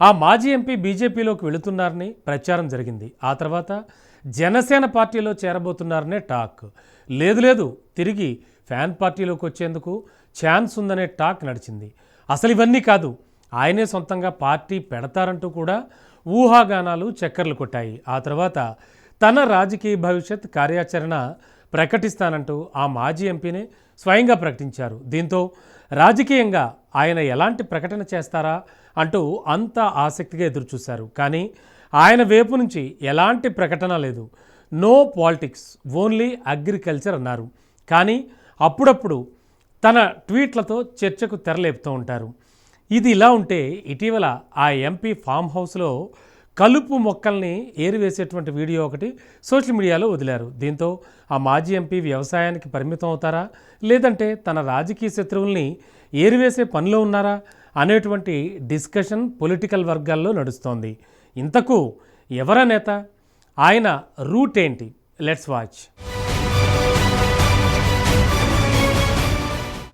ఆ మాజీ ఎంపీ బీజేపీలోకి వెళుతున్నారని ప్రచారం జరిగింది. ఆ తర్వాత జనసేన పార్టీలో చేరబోతున్నారనే టాక్. లేదు తిరిగి ఫ్యాన్ పార్టీలోకి వచ్చేందుకు ఛాన్స్ ఉందనే టాక్ నడిచింది. అసలు ఇవన్నీ కాదు, ఆయనే సొంతంగా పార్టీ పెడతారంటూ కూడా ఊహాగానాలు చక్కర్లు కొట్టాయి. ఆ తర్వాత తన రాజకీయ భవిష్యత్ కార్యాచరణ ప్రకటిస్తానంటూ ఆ మాజీ ఎంపీనే స్వయంగా ప్రకటించారు. దీంతో రాజకీయంగా ఆయన ఎలాంటి ప్రకటన చేస్తారా అంటూ అంతా ఆసక్తిగా ఎదురుచూశారు. కానీ ఆయన వైపు నుంచి ఎలాంటి ప్రకటన లేదు. నో పాలిటిక్స్, ఓన్లీ అగ్రికల్చర్ అన్నారు. కానీ అప్పుడప్పుడు తన ట్వీట్లతో చర్చకు తెరలేపుతూ ఉంటారు. ఇది ఇలా ఉంటే ఇటీవల ఆ ఎంపీ ఫామ్ హౌస్లో కలుపు మొక్కల్ని ఏరివేసేటువంటి వీడియో ఒకటి సోషల్ మీడియాలో వదిలారు. దీంతో ఆ మాజీ ఎంపీ వ్యవసాయానికి పరిమితం అవుతారా, లేదంటే తన రాజకీయ శత్రువుల్ని ఏరివేసే పనిలో ఉన్నారా అనేటువంటి డిస్కషన్ పొలిటికల్ వర్గాల్లో నడుస్తోంది. ఇంతకు ఎవరా నేత, ఆయన రూట్ ఏంటి? Let's watch.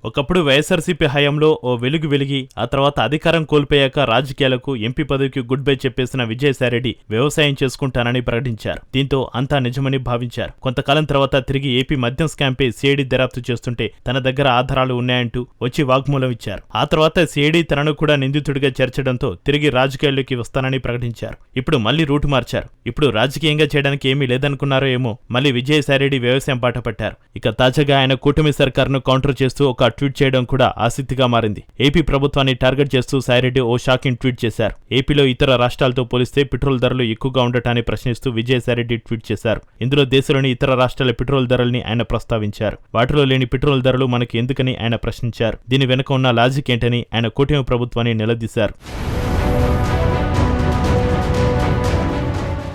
ఒకప్పుడు వైఎస్ఆర్సీపీ హయాంలో ఓ వెలుగు వెలిగి ఆ తర్వాత అధికారం కోల్పోయాక రాజకీయాలకు ఎంపీ పదవికి గుడ్ బై చెప్పేసిన విజయసాయిరెడ్డి వ్యవసాయం చేసుకుంటానని ప్రకటించారు. దీంతో అంతా నిజమని భావించారు. కొంతకాలం తర్వాత తిరిగి ఏపీ మద్యం స్కాంపై సిఐడి దర్యాప్తు చేస్తుంటే తన దగ్గర ఆధారాలు ఉన్నాయంటూ వచ్చి వాగ్మూలం ఇచ్చారు. ఆ తర్వాత సిఐడి తనను కూడా నిందితుడిగా చేర్చడంతో తిరిగి రాజకీయాల్లోకి వస్తానని ప్రకటించారు. ఇప్పుడు మళ్లీ రూటు మార్చారు. ఇప్పుడు రాజకీయంగా చేయడానికి ఏమీ లేదనుకున్నారో ఏమో, మళ్లీ విజయసాయిరెడ్డి వ్యవసాయం బాట పట్టారు. ఇక తాజాగా ఆయన కూటమి సర్కారును కౌంటర్ చేస్తూ ఒక ట్వీట్ చేయడం కూడా ఆసక్తిగా మారింది. ఏపీ ప్రభుత్వాన్ని టార్గెట్ చేస్తూ సాయిరెడ్డి ఓ షాకింగ్ ట్వీట్ చేశారు. ఏపీలో ఇతర రాష్ట్రాలతో పోలిస్తే పెట్రోల్ ధరలు ఎక్కువగా ఉండటాన్ని ప్రశ్నిస్తూ విజయసాయిరెడ్డి ట్వీట్ చేశారు. ఇందులో దేశంలోని ఇతర రాష్ట్రాల పెట్రోల్ ధరల్ని ఆయన ప్రస్తావించారు. వాటిలో లేని పెట్రోల్ ధరలు మనకు ఎందుకని ఆయన ప్రశ్నించారు. దీని వెనుక ఉన్న లాజిక్ ఏంటని ఆయన కూటమి ప్రభుత్వాన్ని నిలదీశారు.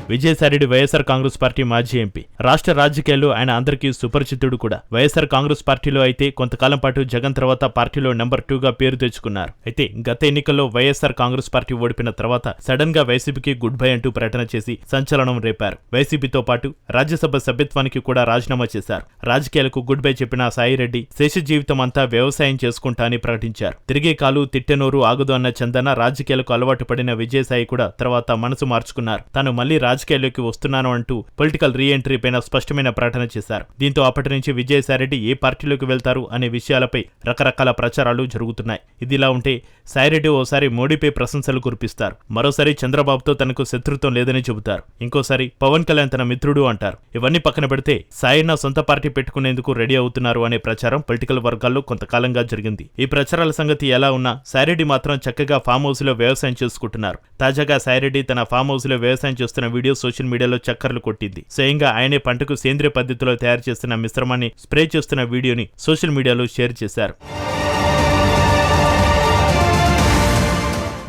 విజయసాయిరెడ్డి వైఎస్ఆర్ కాంగ్రెస్ పార్టీ మాజీ ఎంపీ. రాష్ట్ర రాజకీయాల్లో ఆయన అందరికీ సుపరిచితుడు కూడా. వైఎస్ఆర్ కాంగ్రెస్ పార్టీలో అయితే కొంతకాలం పాటు జగన్ తర్వాత పార్టీలో నెంబర్ 2గా పేరు తెచ్చుకున్నారు. అయితే గత ఎన్నికల్లో వైఎస్ఆర్ కాంగ్రెస్ పార్టీ ఓడిపిన తర్వాత సడన్ గా వైసీపీకి గుడ్ బై అంటూ ప్రకటన చేసి సంచలనం రేపారు. వైసీపీతో పాటు రాజ్యసభ సభ్యత్వానికి కూడా రాజీనామా చేశారు. రాజకీయాలకు గుడ్ బై చెప్పిన సాయిరెడ్డి శేష జీవితం అంతా వ్యవసాయం చేసుకుంటా అని ప్రకటించారు. తిరిగే కాలు తిట్టెనోరు ఆగదు అన్న చందన రాజకీయాలకు అలవాటు పడిన విజయసాయి కూడా తర్వాత మనసు మార్చుకున్నారు. తాను మళ్లీ రాజకీయాల్లోకి వస్తున్నాను అంటూ పొలిటికల్ రీ ఎంట్రీ పైన స్పష్టమైన ప్రకటన చేశారు. దీంతో అప్పటి నుంచి విజయసాయిరెడ్డి ఏ పార్టీలోకి వెళ్తారు అనే విషయాలపై రకరకాల ప్రచారాలు జరుగుతున్నాయి. ఇదిలా ఉంటే సాయిరెడ్డి ఓసారి మోడీపై ప్రశంసలు కురిపిస్తారు. మరోసారి చంద్రబాబుతో తనకు శత్రుత్వం లేదని చెబుతారు. ఇంకోసారి పవన్ కళ్యాణ్ తన మిత్రుడు అంటారు. ఇవన్నీ పక్కన పెడితే సాయన్న సొంత పార్టీ పెట్టుకునేందుకు రెడీ అవుతున్నారు అనే ప్రచారం పొలిటికల్ వర్గాల్లో కొంతకాలంగా జరిగింది. ఈ ప్రచారాల సంగతి ఎలా ఉన్నా సాయిరెడ్డి మాత్రం చక్కగా ఫామ్ హౌస్ లో వ్యవసాయం చేసుకుంటున్నారు. తాజాగా సాయిరెడ్డి తన ఫామ్ హౌస్ లో వ్యవసాయం చేస్తున్న వీడియో సోషల్ మీడియాలో చక్కర్లు కొట్టింది. స్వయంగా ఆయనే పంటకు సేంద్రియ పద్ధతిలో తయారు చేస్తున్న మిశ్రమాన్ని స్ప్రే చేస్తున్న వీడియోని సోషల్ మీడియాలో షేర్ చేశారు.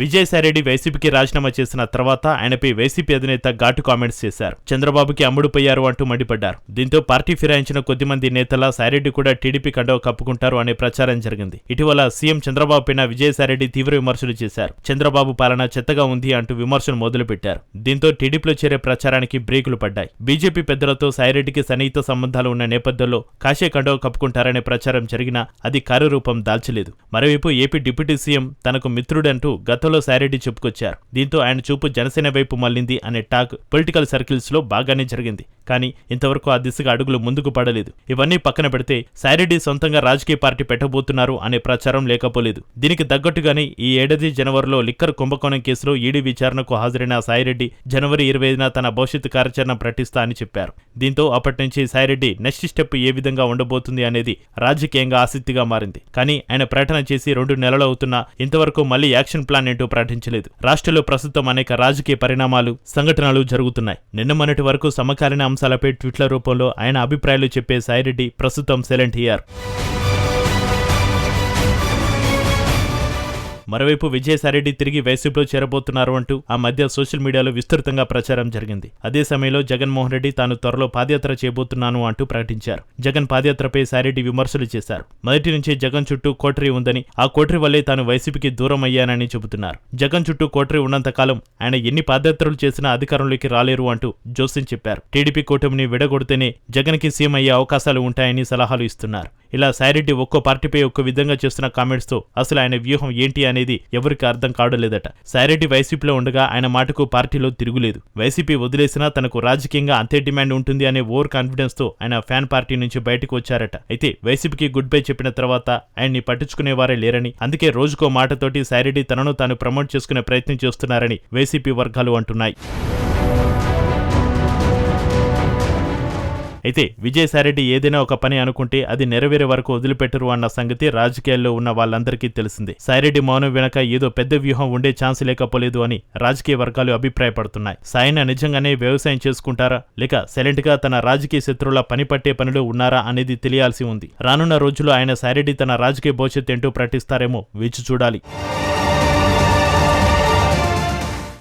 విజయసాయిరెడ్డి వైసీపీకి రాజీనామా చేసిన తర్వాత ఆయనపై వైసీపీ అధినేత ఘాటు కామెంట్స్ చేశారు. చంద్రబాబుకి అమ్ముడుపోయారు అంటూ మండిపడ్డారు. దీంతో పార్టీ ఫిరాయించిన కొద్దిమంది నేతల సాయిరెడ్డి కూడా టీడీపీ కండవ కప్పుకుంటారు అనే ప్రచారం జరిగింది. ఇటీవల సీఎం చంద్రబాబు పైన విజయసాయిరెడ్డి తీవ్ర విమర్శలు చేశారు. చంద్రబాబు పాలన చెత్తగా ఉంది అంటూ విమర్శలు మొదలుపెట్టారు. దీంతో టీడీపీలో చేరే ప్రచారానికి బ్రేకులు పడ్డాయి. బీజేపీ పెద్దలతో సాయిరెడ్డికి సన్నిహిత సంబంధాలు ఉన్న నేపథ్యంలో కాషాయ కండవ కప్పుకుంటారనే ప్రచారం జరిగినా అది కార్యరూపం దాల్చలేదు. మరోవైపు ఏపీ డిప్యూటీ సీఎం తనకు మిత్రుడంటూ గతంలో సాయిరెడ్డి చెప్పుకొచ్చారు. దీంతో ఆయన చూపు జనసేన వైపు మళ్లింది అనే టాక్ పొలిటికల్ సర్కిల్స్ లో బాగానే జరిగింది. కానీ ఇంతవరకు ఆ దిశగా అడుగులు ముందుకు పడలేదు. ఇవన్నీ పక్కన పెడితే సాయిరెడ్డి సొంతంగా రాజకీయ పార్టీ పెట్టబోతున్నారు అనే ప్రచారం లేకపోలేదు. దీనికి తగ్గట్టుగానే ఈ ఏడాది జనవరిలో లిక్కర్ కుంభకోణం కేసులో ఈడీ విచారణకు హాజరైన సాయిరెడ్డి జనవరి 25న తన భవిష్యత్తు కార్యాచరణ ప్రకటిస్తా అని చెప్పారు. దీంతో అప్పటి నుంచి సాయిరెడ్డి నెక్స్ట్ స్టెప్ ఏ విధంగా ఉండబోతుంది అనేది రాజకీయంగా ఆసక్తిగా మారింది. కానీ ఆయన ప్రకటన చేసి 2 నెలలు అవుతున్నా ఇంతవరకు మళ్లీ యాక్షన్ ప్లాన్ ఏంటో ప్రకటించలేదు. రాష్ట్రంలో ప్రస్తుతం అనేక రాజకీయ పరిణామాలు సంఘటనలు జరుగుతున్నాయి. నిన్న మొన్నటి వరకు సమకాలీన అంశాలపై ట్వీట్ల రూపంలో ఆయన అభిప్రాయాలు చెప్పే సాయిరెడ్డి ప్రస్తుతం సైలెంట్ అయ్యారు. మరోవైపు విజయసాయిరెడ్డి తిరిగి వైసీపీలో చేరబోతున్నారు అంటూ ఆ మధ్య సోషల్ మీడియాలో విస్తృతంగా ప్రచారం జరిగింది. అదే సమయంలో జగన్మోహన్ రెడ్డి తాను త్వరలో పాదయాత్ర చేయబోతున్నాను అంటూ ప్రకటించారు. జగన్ పాదయాత్రపై సాయిరెడ్డి విమర్శలు చేశారు. మొదటి నుంచి జగన్ చుట్టూ కోటరీ ఉందని, ఆ కోటరీ వల్లే తాను వైసీపీకి దూరం అయ్యానని చెబుతున్నారు. జగన్ చుట్టూ కోటరీ ఉన్నంతకాలం ఆయన ఎన్ని పాదయాత్రలు చేసినా అధికారంలోకి రాలేరు అంటూ జోస్యం చెప్పారు. టీడీపీ కూటమిని విడగొడితేనే జగన్ కి సీఎం అయ్యే అవకాశాలు ఉంటాయని సలహాలు ఇస్తున్నారు. ఇలా సాయిరెడ్డి ఒక్కో పార్టీపై ఒక్కో విధంగా చేస్తున్న కామెంట్స్ తో అసలు ఆయన వ్యూహం ఏంటి అనేది ఎవరికి అర్థం కావడలేదట. సాయిరెడ్డి వైసీపీలో ఉండగా ఆయన మాటకు పార్టీలో తిరుగులేదు. వైసీపీ వదిలేసినా తనకు రాజకీయంగా అంతే డిమాండ్ ఉంటుంది అనే ఓవర్ కాన్ఫిడెన్స్ తో ఆయన ఫ్యాన్ పార్టీ నుంచి బయటకు వచ్చారట. అయితే వైసీపీకి గుడ్ బై చెప్పిన తర్వాత ఆయన్ని పట్టించుకునేవారే లేరని, అందుకే రోజుకో మాటతోటి సాయిరెడ్డి తనను తాను ప్రమోట్ చేసుకునే ప్రయత్నం చేస్తున్నారని వైసీపీ వర్గాలు అంటున్నాయి. అయితే విజయసాయిరెడ్డి ఏదైనా ఒక పని అనుకుంటే అది నెరవేరే వరకు వదిలిపెట్టరు అన్న సంగతి రాజకీయాల్లో ఉన్న వాళ్ళందరికీ తెలిసిందే. సాయిరెడ్డి మౌనం వెనక ఏదో పెద్ద వ్యూహం ఉండే ఛాన్స్ లేకపోలేదు అని రాజకీయ వర్గాలు అభిప్రాయపడుతున్నాయి. సాయన నిజంగానే వ్యవసాయం చేసుకుంటారా లేక సైలెంట్ గా తన రాజకీయ శత్రువుల పని పట్టే పనిలో ఉన్నారా అనేది తెలియాల్సి ఉంది. రానున్న రోజుల్లో ఆయన సాయిరెడ్డి తన రాజకీయ భవిష్యత్తు ఏంటో ప్రకటిస్తారేమో వేచి చూడాలి.